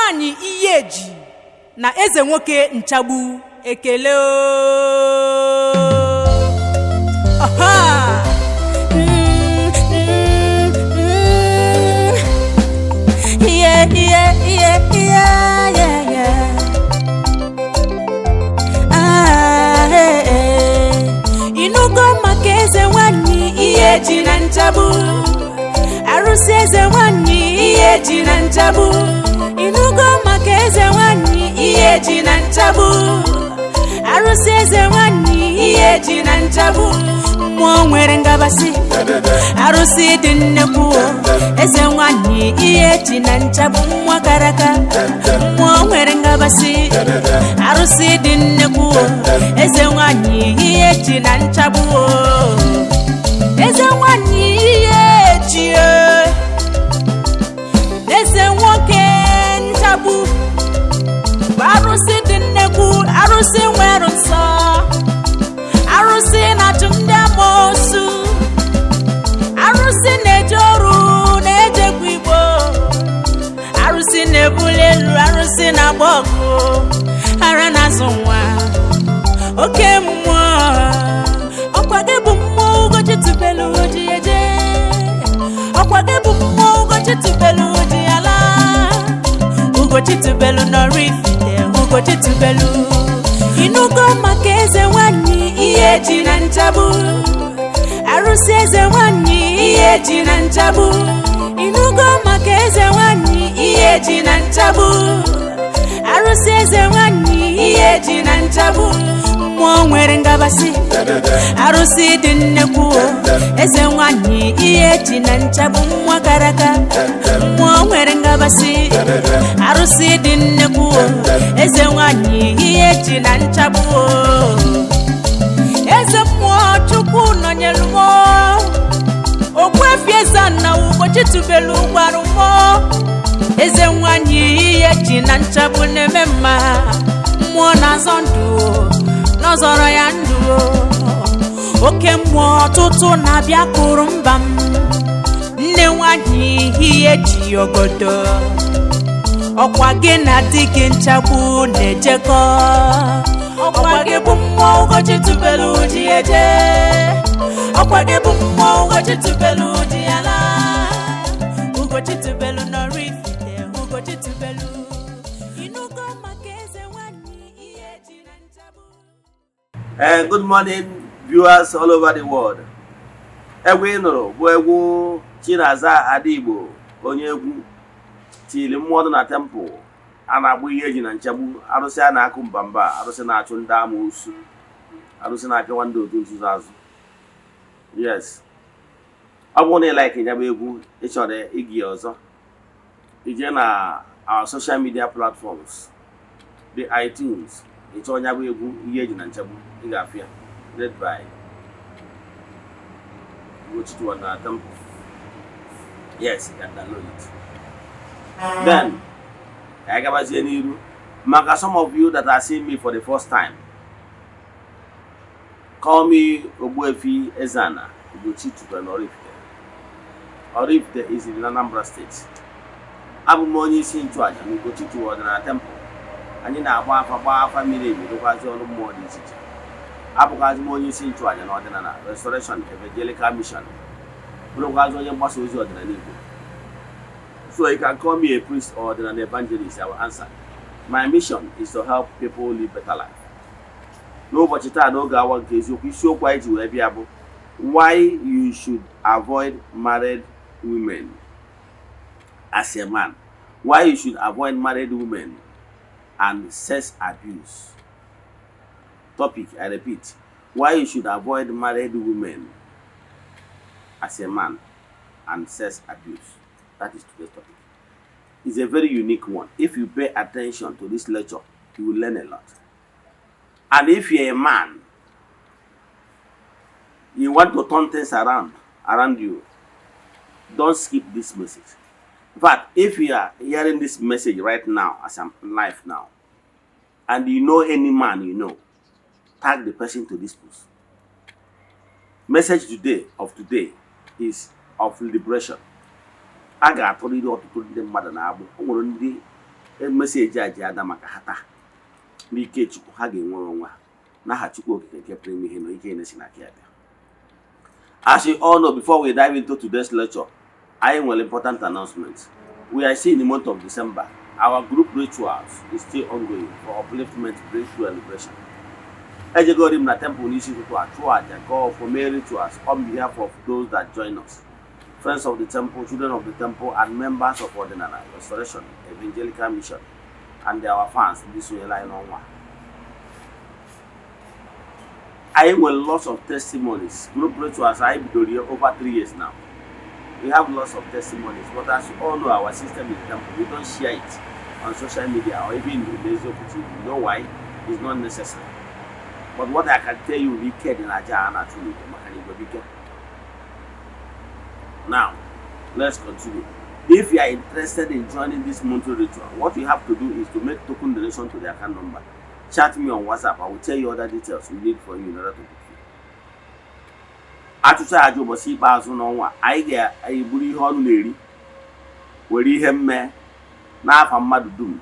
nwanyi Iyeji na eze nwoke nchagbu ekele aha inugo maka eze nwanyi Iyeji na nchagbu arusi eze nwanyi Iyeji na nchagbu inugo maka eze nwanyi Iyeji na nchagbu arusi eze nwanyi Iyeji na nchagbu mmụọ nwere ngabasị arusi dị nnekwu eze nwanyi Iyeji na nchagbu nwa karaka mmụọ nwere ngabasị arusi dị nnekwu eze nwanyi Iyeji na nchagbu eze nwanyi Iyeji eze nwoke nchagbu arusi dị nnekwu arusi nwere nsọ arusi na-achụ ndị amoosu arusi na-eje ọrụ na-ejekwa igbo arusi na-ebuli elu arusi na-agba ọgụ ara na-azụ nwa oke mmụọ ọkwa gị bụ mmụọ Ugochi tubelu ji eje ọkwa gị bụ mmụọ Ugochi tubelu ji ala Ugochi tubelu n'Oraifite Ugochi tubelu inugo maka eze nwanyi Iyeji na nchagbu arusi eze nwanyi Iyeji na nchagbu inugo maka eze nwanyi Iyeji na nchagbu arusi eze nwanyi Iyeji na nchagbu mmụọ nwere ngabasị arusi dị nnekwu eze nwanyi Iyeji na nchagbu nwa karaka mmụọ nwere ngabasị arusi dị nnekwu eze nwanyi Iyeji na nchagbu eze mmụọ Chukwu nọnyelu m Ogbuefi Eze-Ana Ugochi tubelu gwarụ m eze nwanyi Iyeji na nchagbu na-eme mma mmụọ na-azọ ndụ n'ọzọrọ ya ndụ oke mmụọ ọtụtụ na-abịa kụrụ mba m nne nwanyi Iyeji ogodo ọkwa gị na di gị nchagbu na-ejekọ ọkwa gị bụ mmụọ Ugochi tubelu ji eje ọkwa gị bụ mmụọ Ugochi tubelu ji ala Ugochi tubelu n'Oraifite Ugochi tubelu inugo maka eze nwanyi Iyeji na nchagbu. Good morning, viewers all over the world. Egwu ị nụrụ bụ egwu Chinaza Adigbo, onye egwu tili mmụọ dị na temple a na-agba Iyeji na nchagbu arụsị a na-akụ mbamba arụsị na-achụ ndị amoosu arụsị na-apịawa ndị otu nzuzo azụ. Yes, ọ bụrụ na ị like nyaba egwu ị chọrọ igi ọzọ ije na our social media platforms the iTunes ị chọọ nyaba egwu Iyeji na nchagbu ị ga-afịa read by Ugochi na temple. Yes, you can download it. Then I got n'iru maka some of you that are seeing me for the first time, call me Ogbuefi Eze-Ana Ugochi n'Oraifite. Oraifite is in Anambra State. Abụ m onye isi nchụaja na Ugochi na temple. Anyị na-agba afa mmiri emi dokwazi ọrụ mmụọ dị iche iche. Abụkwazi m onye isi nchụaja na ọdịnala Restoration Evangelical Mission. Bụrụkwazi onye mgbasa ozi ọdịnala Igbo. So you can call me a priest or an evangelist, I will answer. My mission is to help people live better life. N'ụbọchị taa n'oge awa nke eziokwu isiokwu anyị ji wee bịa bụ why you should avoid married women as a man. Why you should avoid married women and sex abuse. Topic, I repeat. Why you should avoid married women as a man and sex abuse. That is today's topic. It's a very unique one. If you pay attention to this lecture, you will learn a lot. And if you're a man, you want to turn things around you, don't skip this message. In fact, if you are hearing this message right now, as I'm live now, and you know any man you know, tag the person to this post. Message of today is of liberation. A ga-atụrịrị ọtụtụ ndị mmadụ na-agbụ. O nwere ndị meseji a ji ada maka ha taa n'ike Chukwu ha ga-enwere onwe ha n'aha Chukwu okike nke pụrụ ime ihe na ike na-esi n'aka ya bịa. As you all know, before we dive into today's lecture, I will important announcement. We are still in the month of December. Our group rituals is still ongoing for upliftment, breakthrough, and liberation. Ejegorim na temple n'isi ụtụtụ achụ aja go for many rituals on behalf of those that join us. Friends of the temple, children of the temple, and members of Eze-Ana, Restoration, Evangelical Mission, and our fans this way line on one. I will lots of testimonies. Group rituals I been doing over 3 years now. We have lots of testimonies, but as you all know, our system is temple. We don't share it on social media or even in the executive. You know why? It's not necessary. But what I can tell you, we care in Eze-Ana truly. Now, let's continue. If you are interested in joining this monthly ritual, what you have to do is to make token donation to the account number. Chat me on WhatsApp. I will tell you other details we need for you in order to book you. Atụcha aja ụbọchị ikpeazụ n'ọnwa, anyị ga-eburu ihe ọnụ na-eri were ihe mme n'afa mmadụ dum.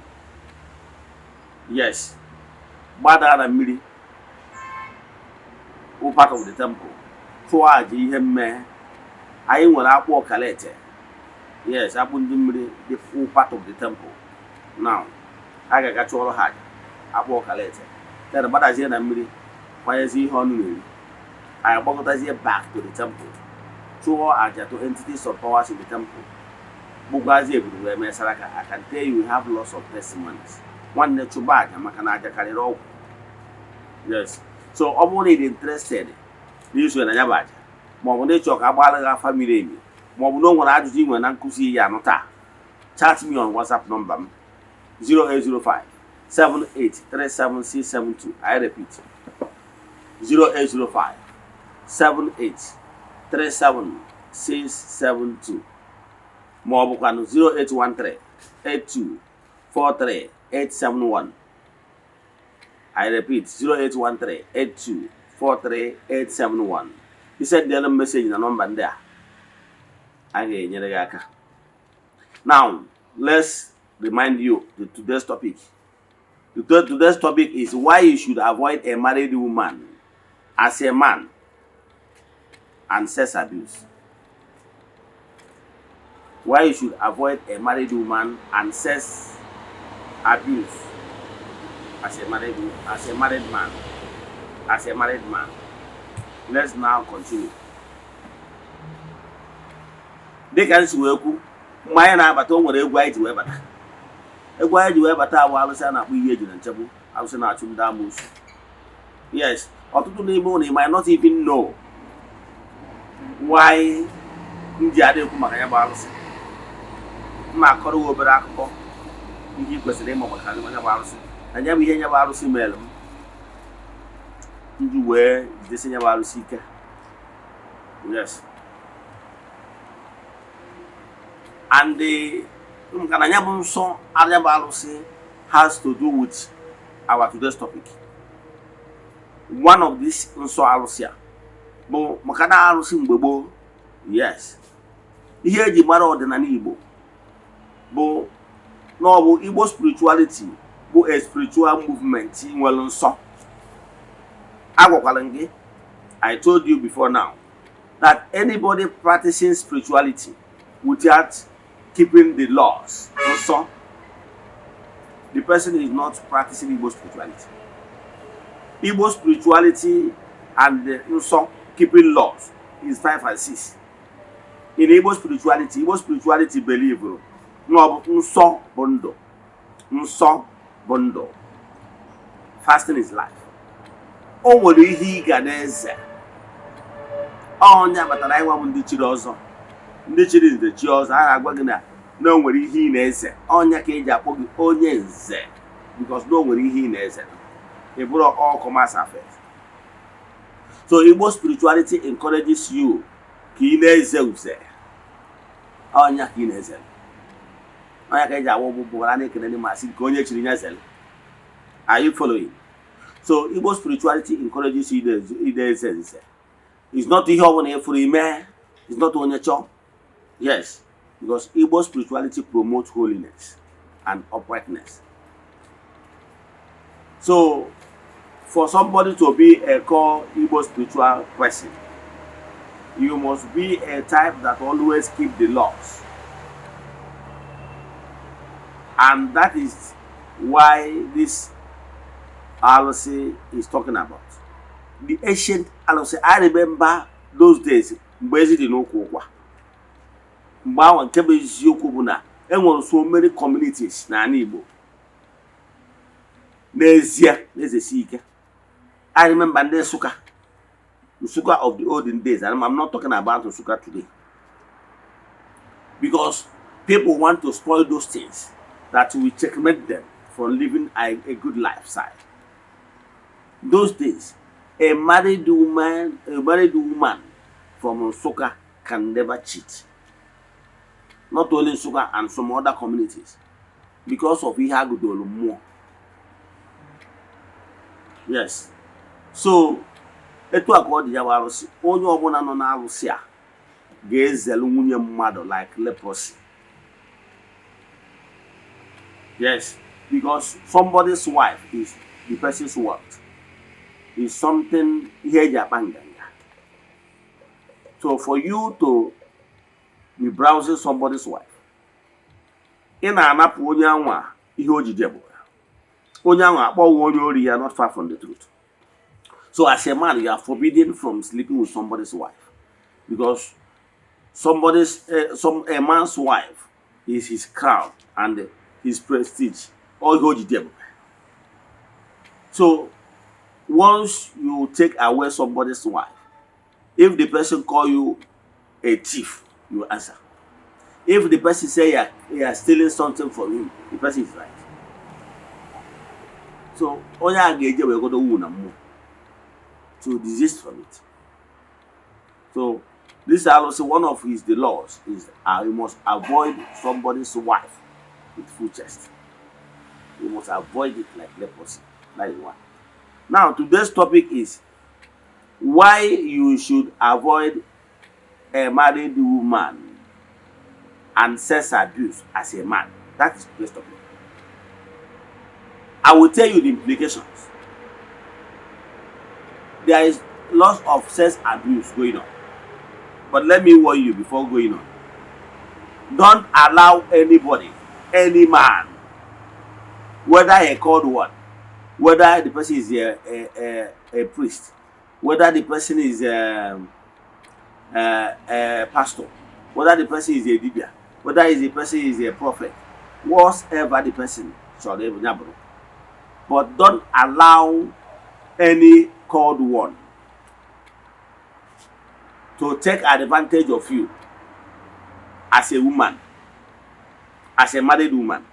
Yes, gbadara na mmiri part of the temple. Chụọ aja ihe mme. Anyị nwere akpụ ọkalete. Yes, akpụ ndị mmiri, the full part of the temple. Now, a ga-aga chụọrọ ha aja akpụ ọkalete. Then gbadazie na mmiri, kwanyezi ihe ọnụ na-eri. I gbagọtazie back to the temple. Chụọ aja to entities of powers in the temple. Bugwazie eburu wee mee saraka. I can tell you we have lots of testimonies. Nwanne chụba aja maka na aja karịrị ọgwụ. Yes. So ọ bụrụ na ị dị interested n'iso na ya bụ aja, ma ọ bụ na ịchọ ka agbaala gị afa miri emi, ma ọ bụ na o nwere ajụjụ inwe na nkụzi ya anụ taa, chat me on WhatsApp number m 0805 7837672. I repeat, 0805 7837672, ma ọ bụkwa 0813 8243 871. I repeat, 0813-8243-871. You send the message in the number there. Now, let's remind you today's topic. Today's topic is why you should avoid a married woman as a man and sex abuse. Why you should avoid a married woman and sex abuse. As a married man. Let's now continue. Dịka nsi wee kwu, mgbe anyị na-abata o nwere egwu anyị ji wee bata. Egwu anyị ji wee bata awụ alụsị a na-akpọ ihe eji na nchegbu, alụsị na-achụ ndị amoosu. Yes, ọtụtụ n'ime unu, you might not even know why ndị a na-ekwu maka ya bụ alụsị. Mma akọrọ gị obere akụkọ ihe ị kwesịrị ịma maka ya bụ alụsị. Anya bụ ihe nya bụ arụsị mere m ndị wee jidesi nya bụ arụsị ike. Yes. And maka na nya bụ nsọ anya bụ arụsị has to do with our today's topic. One of these nsọ arụsị a bụ maka na arụsị mgbe gboo. Yes. Ihe eji mara ọdịnala Igbo bụ na ọ bụ Igbo spirituality bụ a spiritual movement nwere nsọ. Agwakwala gị, I told you before now that anybody practicing spirituality without keeping the laws nsọ, the person is not practicing Igbo spirituality. Igbo spirituality and the nsọ keeping laws is 5 and 6. In Igbo spirituality believe no nsọ bụ ndụ. Nsọ bundle. Fasting is life. O nwere ihe ị ga na-eze. Onye abatara anyị nwa bụ ndị chiri ọzọ. Ndị chiri nze chi ọzọ, a na-agwa gị na o nwere ihe ị na-eze. Onye ka eji akpọ gị onye nze, because na o nwere ihe ị na-eze. Ị bụrụ all commerce affairs. So Igbo spirituality encourages you ka ị na-eze uze. Onye ka ị na-eze. Onye ka eji agwa ọgbụgbụ gara na-ekene ndị masị nke onye chiri nyezele. Are you following? So Igbo spirituality encourages you ide eze nze. It's not ihe ọbụla efuru ime. It's not onye chọ. Yes, because Igbo spirituality promotes holiness and uprightness. So, for somebody to be a core Igbo spiritual person, you must be a type that always keep the laws. And that is why this Alose is talking about. The ancient Alose, I remember those days, mgbe ezi dị n'okwu ụkwa. Mgbe ahụ nke bụ eziokwu bụ na enwere so many communities n'ala Igbo. N'ezie, n'ezesi ike. I remember ndị Nsukka of the olden days, and I'm not talking about Nsukka today. Because people want to spoil those things that will checkmate them from living a good lifestyle. Those days, a married woman from Nsukka can never cheat. Not only Nsukka and some other communities, because of Ihagudolo more. Yes. So, etu akọ dị ya arụsị, onye ọbụla nọ n'arụsị a ga-ezelu nwunye mmadụ like leprosy. Yes, because somebody's wife is the person's wealth. Is something ihe eji akpa nganga. So for you to be browsing somebody's wife, ị na-anapụ onye anwa ihe o ji jebụ. Onye anwa akpọghị onye ori ya, not far from the truth. So as a man, you are forbidden from sleeping with somebody's wife, because a man's wife is his crown and his prestige. So once you take away somebody's wife, if the person call you a thief, you answer. If the person say you are stealing something from him, the person is right. So only again we go to win to desist from it. So this is also one of the laws is you must avoid somebody's wife with full chest. You must avoid it like leprosy. That is one. Now today's topic is why you should avoid a married woman and sex abuse as a man. That is today's topic. I will tell you the implications. There is lots of sex abuse going on. But let me warn you before going on. Don't allow anybody, any man, whether a called one, whether the person is a priest, whether the person is a pastor, whether the person is a dibia, whether the person is a prophet, whatever the person shall ever. But don't allow any called one to take advantage of you as a woman, as a married woman,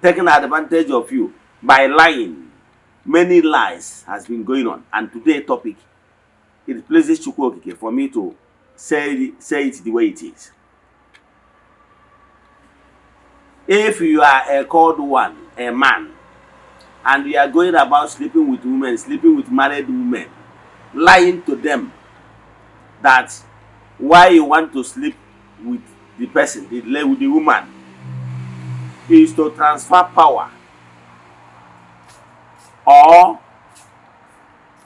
taking advantage of you by lying. Many lies has been going on, and today's topic, it pleases Chukwokike for me to say it the way it is. If you are a called one, a man, and you are going about sleeping with women, sleeping with married women, lying to them that why you want to sleep with the person, with the woman, is to transfer power, or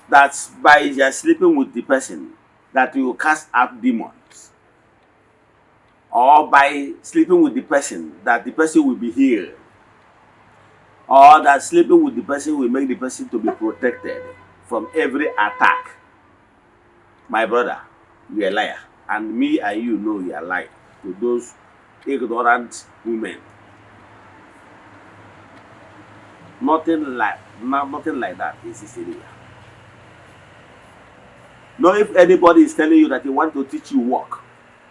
that by your sleeping with the person that you will cast out demons, or by sleeping with the person that the person will be healed, or that sleeping with the person will make the person to be protected from every attack. My brother, you are a liar, and me and you know you are lying to those ignorant women. Nothing like that in Sicilia. No, if anybody is telling you that he want to teach you work,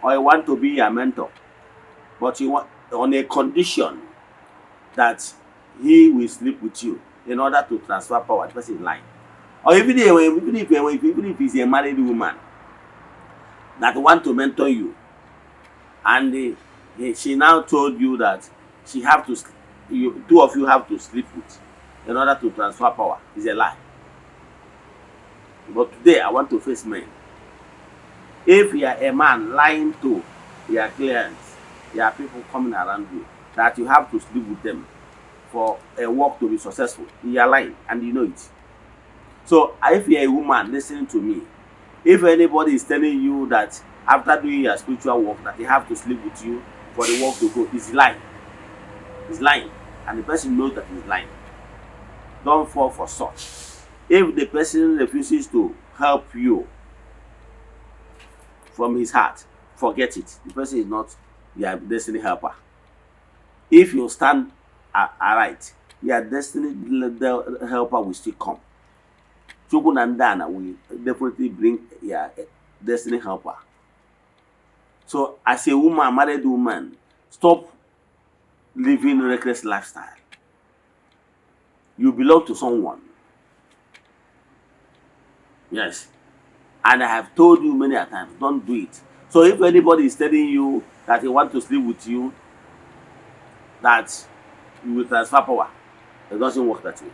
or he want to be your mentor, but you want on a condition that he will sleep with you in order to transfer power, the person is lying. Or even if he's a married woman that want to mentor you, and she now told you that she have to, two of you have to sleep with in order to transfer power, is a lie. But today I want to face men. If you are a man lying to your clients, there are people coming around you, that you have to sleep with them for a work to be successful, you are lying and you know it. So if you're a woman listening to me, if anybody is telling you that after doing your spiritual work that they have to sleep with you for the work to go, is lying. He's lying, and the person knows that he's lying. Don't fall for such. If the person refuses to help you from his heart, forget it. The person is not your destiny helper. If you stand aright, your destiny helper will still come. Chukwu na Eze-Ana will definitely bring your destiny helper. So as a woman, married woman, stop living a reckless lifestyle. You belong to someone. Yes. And I have told you many a times, don't do it. So if anybody is telling you that he wants to sleep with you, that you will transfer power, it doesn't work that way.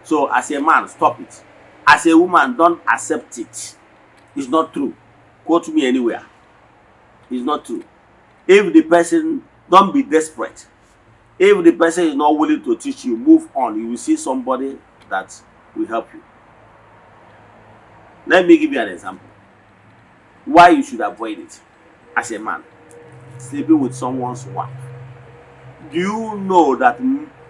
So as a man, stop it. As a woman, don't accept it. It's not true. Quote me anywhere. It's not true. If the person, don't be desperate. If the person is not willing to teach you, move on. You will see somebody that will help you. Let me give you an example. Why you should avoid it as a man. Sleeping with someone's wife. Do you know that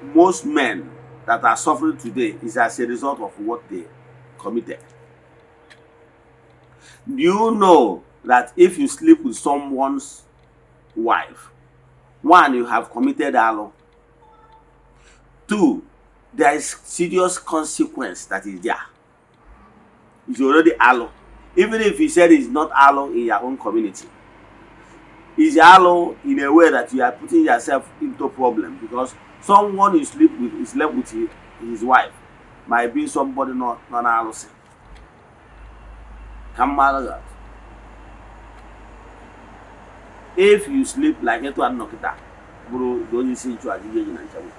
most men that are suffering today is as a result of what they committed? Do you know that if you sleep with someone's wife, one, you have committed alo. Two, there is serious consequence that is there. It's already alo. Even if you said it's not alo in your own community, it's alo in a way that you are putting yourself into problem, because someone you slept with his wife might be somebody not alo. Come that. If you sleep like etu anokita, bro, don't see you as yeji na nchamu.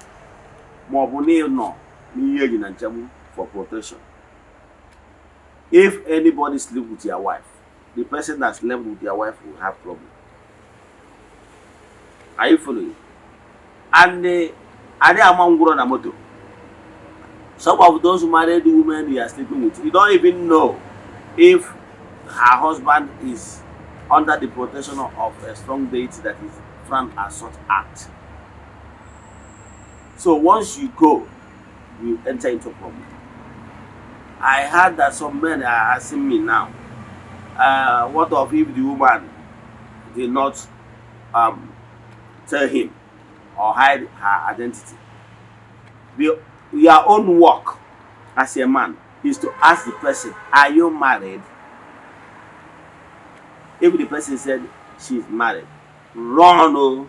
Mo bu ne no ni yeji na nchamu for protection. If anybody sleep with your wife, the person that slept with your wife will have problem. Are you following? And are they among grown na moto? Some of those married women you are sleeping with, you don't even know if her husband is under the protection of a strong deity that is frowned at such act. So once you go, you enter into a problem. I heard that some men are asking me now, what of if the woman did not tell him or hide her identity? Your own work as a man is to ask the person, are you married? If the person said she's married, run. Oh.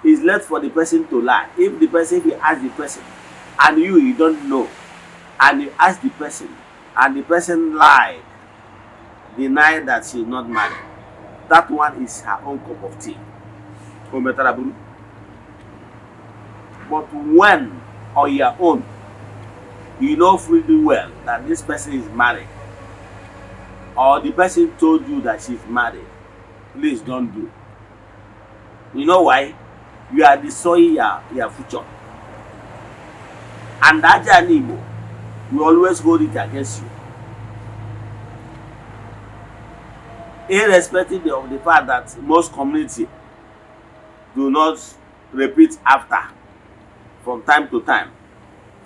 It's left for the person to lie. If you ask the person and you don't know, and you ask the person and the person lied, deny that she's not married, that one is her own cup of tea. But when on your own, you know fully well that this person is married, or the person told you that she's married, please don't do. You know why? You are destroying your future. And that Igbo will always hold it against you. Irrespective of the fact that most community do not repeat after from time to time,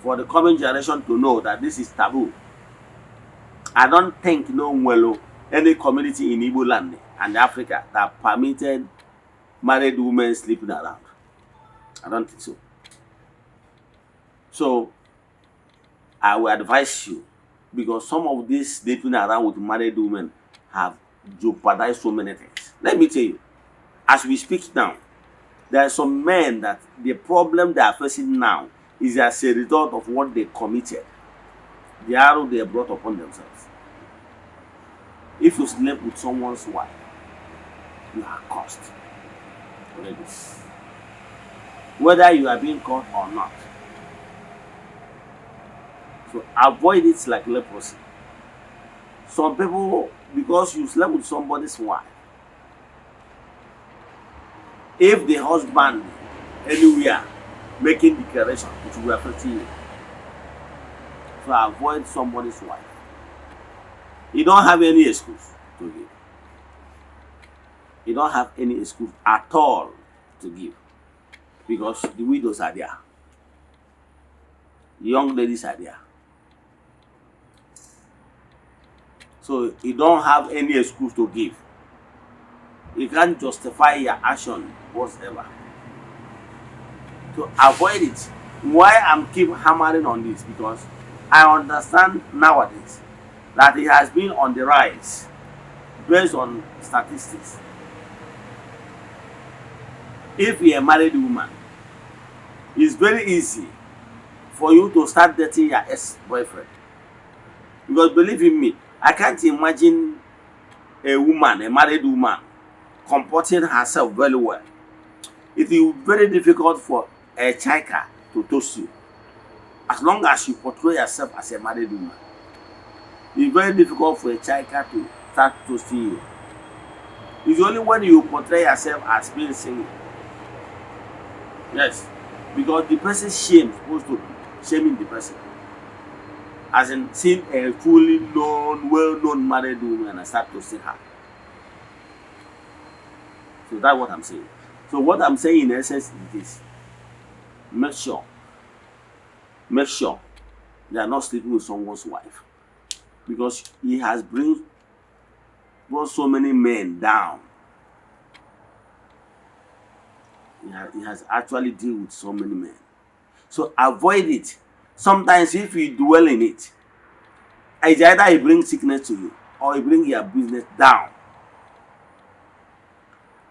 for the coming generation to know that this is taboo. I don't think any community in Igbo land and Africa that permitted married women sleeping around. I don't think so. So I will advise you, because some of these sleeping around with married women have jeopardized so many things. Let me tell you, as we speak now, there are some men that the problem they are facing now is as a result of what they committed, the arrow they brought upon themselves. If you sleep with someone's wife, you are cursed already. Whether you are being caught or not. So avoid it like leprosy. Some people, because you slept with somebody's wife, If the husband anywhere making declaration, it will affect you. So avoid somebody's wife. You don't have any excuse to give. You don't have any excuse at all to give, because the widows are there, the young ladies are there. So you don't have any excuse to give. You can't justify your action whatsoever. To avoid it. Why I'm keep hammering on this? Because I understand nowadays that it has been on the rise based on statistics. If you're a married woman, it's very easy for you to start dating your ex-boyfriend. Because believe in me, I can't imagine a woman, a married woman, comporting herself very well. It will be very difficult for a chiker to toast you. As long as you portray yourself as a married woman, it's very difficult for a chiker to start toasting you. It's only when you portray yourself as being single. Yes, because the person's shame is supposed to be shaming the person. As in seeing a fully known, well-known married woman and start toasting her. So that's what I'm saying. So what I'm saying in essence is this. Make sure they are not sleeping with someone's wife. Because he has brought so many men down. He has actually dealt with so many men. So avoid it. Sometimes if you dwell in it, it's either it brings sickness to you or it brings your business down.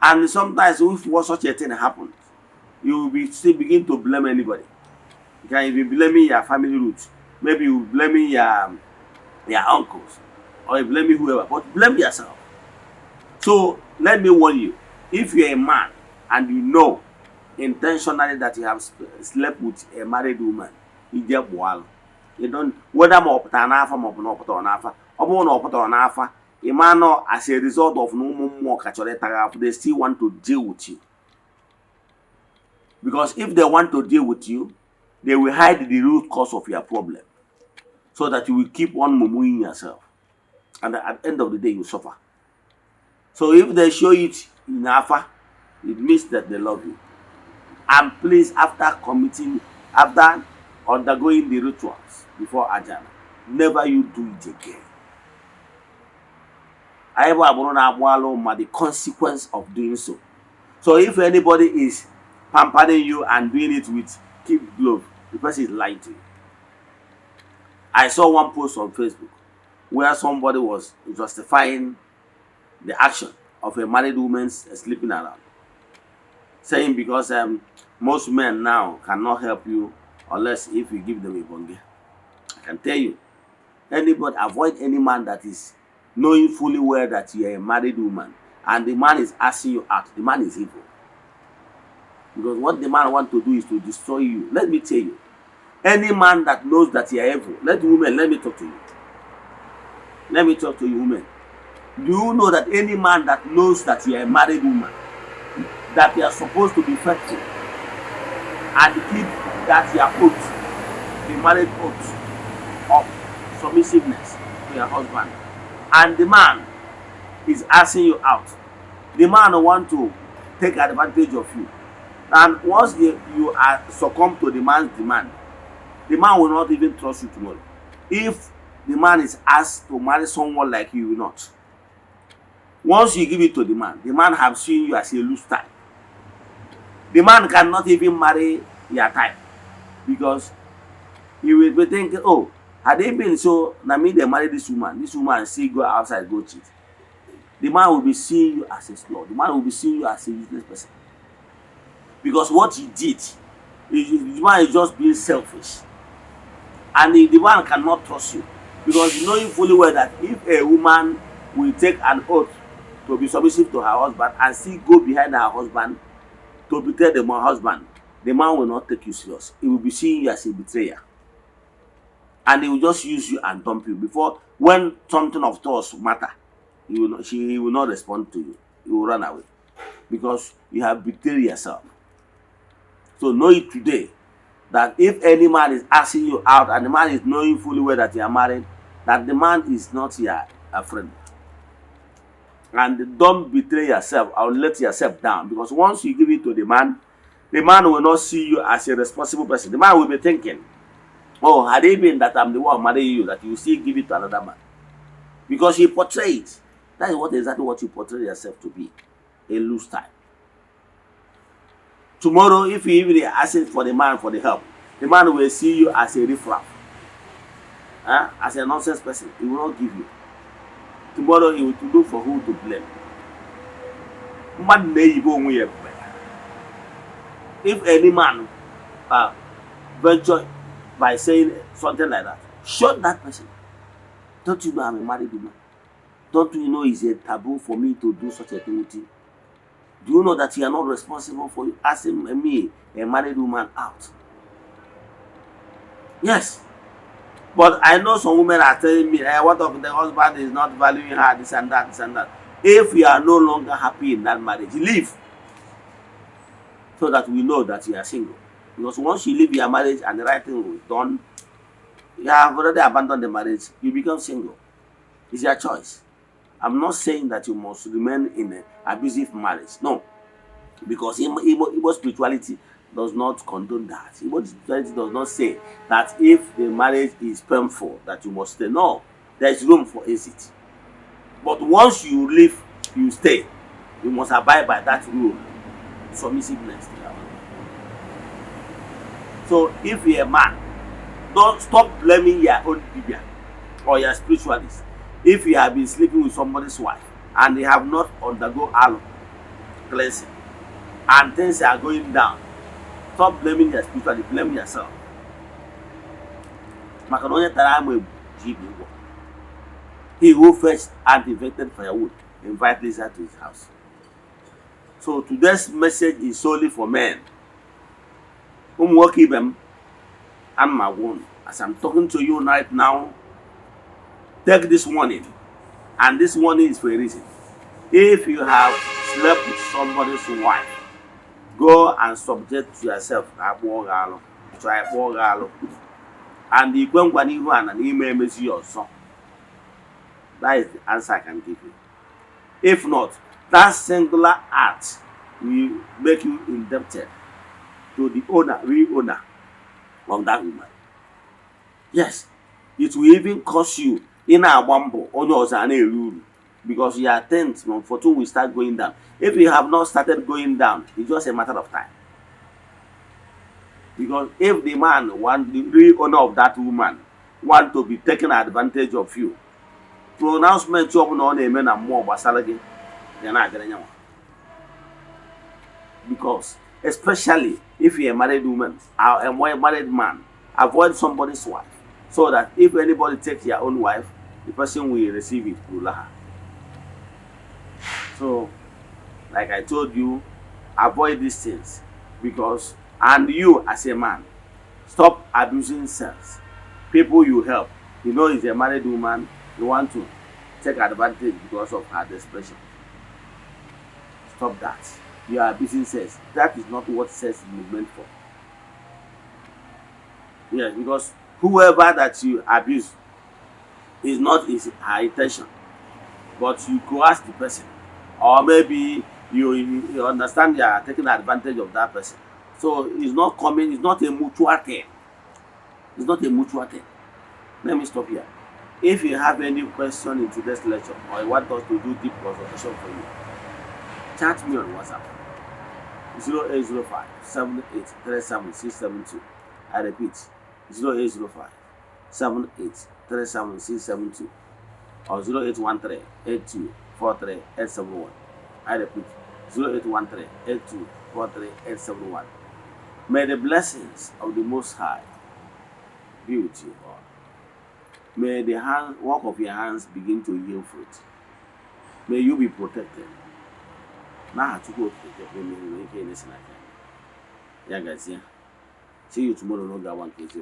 And sometimes if such a thing happens, you will still begin to blame anybody. You can be blaming your family roots. Maybe you blaming your uncles, or you blaming whoever, but blame yourself. So let me warn you, if you're a man and you know intentionally that you have slept with a married woman, you get well. You don't, whether more putanafa or no putanafa, or no putanafa, a man as a result of no more catcholeta, they still want to deal with you. Because if they want to deal with you, they will hide the root cause of your problem, so that you will keep on murmuring yourself. And at the end of the day, you suffer. So if they show it in Alpha, it means that they love you. And please, after undergoing the rituals before Eze-Ana, never you do it again. I ever the consequence of doing so. So if anybody is pampering you and doing it with keep glove, the person is lying to you. I saw one post on Facebook where somebody was justifying the action of a married woman sleeping around, saying because most men now cannot help you unless if you give them a bonge. I can tell you, anybody, avoid any man that is knowing fully well that you are a married woman and the man is asking you out. The man is evil. Because what the man wants to do is to destroy you. Let me tell you, any man that knows that you are evil, let me talk to you. Let me talk to you, women. Do you know that any man that knows that you are a married woman, that you are supposed to be faithful and keep that your oath, the married oath of submissiveness to your husband, and the man is asking you out, the man wants to take advantage of you, and once you are succumb to the man's demand, the man will not even trust you tomorrow. If the man is asked to marry someone like you, will not. Once you give it to the man have seen you as a loose type. The man cannot even marry your type, because he will be thinking, oh, had they been so, now me they marry this woman still go outside, go cheat. The man will be seeing you as a slut. The man will be seeing you as a useless person. Because what he did, the man is just being selfish. And the man cannot trust you. Because you know fully well that if a woman will take an oath to be submissive to her husband and still go behind her husband to betray the husband, the man will not take you serious. He will be seeing you as a betrayer. And he will just use you and dump you. Before, when something of trust matter, he will not respond to you. He will run away. because you have betrayed yourself. So know it today that if any man is asking you out and the man is knowing fully well that you are married, that the man is not your friend. And don't betray yourself or let yourself down, because once you give it to the man will not see you as a responsible person. The man will be thinking, oh, had it been that I'm the one marrying you, that you still give it to another man. Because you portray it. That is exactly what you portray yourself to be. A loose type. Tomorrow, if you even ask for the man for the help, the man will see you as a riffraff. As a nonsense person. He will not give you. Tomorrow, he will look for who to blame. If any man venture by saying something like that, shut that person. Don't you know I'm a married woman? Don't you know it's a taboo for me to do such a thing with you? Do you know that you are not responsible for asking me, a married woman, out? Yes. But I know some women are telling me, what if the husband is not valuing her, this and that, this and that. If you are no longer happy in that marriage, leave. So that we know that you are single. Because once you leave your marriage and the right thing is done, you have already abandoned the marriage, you become single. It's your choice. I'm not saying that you must remain in an abusive marriage. No. Because Igbo spirituality does not condone that. Igbo spirituality does not say that if the marriage is painful, that you must stay. No. There is room for exit. But once you leave, you stay. You must abide by that rule. Submissiveness. So if you're a man, don't stop blaming your own Biblia or your spiritualist. If you have been sleeping with somebody's wife and they have not undergo aloe cleansing and things are going down, stop blaming your spiritualist, blame yourself. He who fetched and invented firewood invite Lisa to his house. So today's message is solely for men. And my one, as I'm talking to you right now, take this warning, and this warning is for a reason. If you have slept with somebody's wife, go and subject yourself to and the that is the answer I can give you. If not, that singular act will make you indebted to the owner, real owner of that woman. Yes, it will even cost you in a bumble on yours and a rule, because your tent for two will start going down. If you have not started going down, it's just a matter of time. Because if the man the real owner of that woman want to be taking advantage of you, pronouncement you on a man and more basalagi, they're not getting you. Because especially if you're a married woman or a married man, avoid somebody's wife, so that if anybody takes your own wife, the person will receive it through her. So, like I told you, avoid these things, because, and you as a man, stop abusing sex. People you help, you know, is a married woman, you want to take advantage because of her desperation. Stop that. You are abusing sex. That is not what sex is meant for. Yes, because whoever that you abuse is not her intention, but you coerce the person, or maybe you understand you are taking advantage of that person. So it's not coming. It's not a mutual thing. It's not a mutual thing. Let me stop here. If you have any question in today's lecture, or you want us to do deep consultation for you, chat me on WhatsApp. 0805 7837 672. I repeat, 0805 7837 672 or 0813 8243 871. I repeat, 0813 8243 871. May the blessings of the Most High be with you all. May the work of your hands begin to yield fruit. May you be protected. Now to go to the guys, see you tomorrow. No, one case.